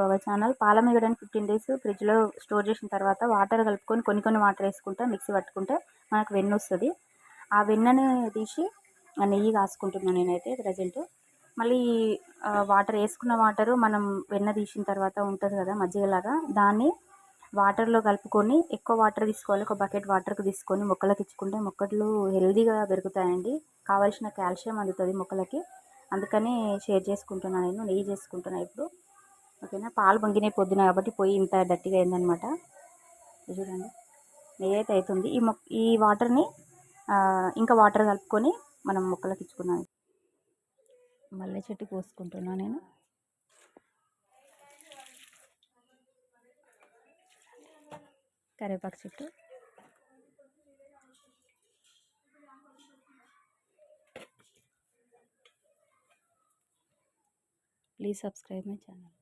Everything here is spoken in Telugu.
Hour channel. పాలమీగడని 15 డేస్ ఫ్రిడ్జ్లో స్టోర్ చేసిన తర్వాత వాటర్ కలుపుకొని కొన్ని వాటర్ వేసుకుంటే మిక్సీ పట్టుకుంటే మనకు వెన్న వస్తుంది. ఆ వెన్నని తీసి నెయ్యి కాసుకుంటున్నాను నేనైతే ప్రజెంట్. మళ్ళీ వాటర్ వేసుకున్న వాటరు మనం వెన్న తీసిన తర్వాత ఉంటుంది కదా మజ్జిగలాగా, దాన్ని వాటర్లో కలుపుకొని ఎక్కువ వాటర్ తీసుకోవాలి. ఒక బకెట్ వాటర్కి తీసుకొని మొక్కలకి ఇచ్చుకుంటే మొక్కలు హెల్దీగా పెరుగుతాయండి. కావాల్సిన కాల్షియం అందుతుంది మొక్కలకి. అందుకని షేర్ చేసుకుంటున్నాను, నేను నెయ్యి చేసుకుంటున్నాను ఇప్పుడు. ఓకేనా. పాలు పొంగినాయి పొద్దున కాబట్టి పొయ్యి ఇంత డట్టిగా అయిందనమాట. చూడండి నెయ్యి అయితే అవుతుంది. ఈ వాటర్ని ఇంకా వాటర్ కలుపుకొని మనం మొక్కలకి ఇచ్చుకున్నాను. మల్లె చెట్టు పోసుకుంటున్నాను నేను. కరివేపాకు చెట్టు. Please subscribe my channel.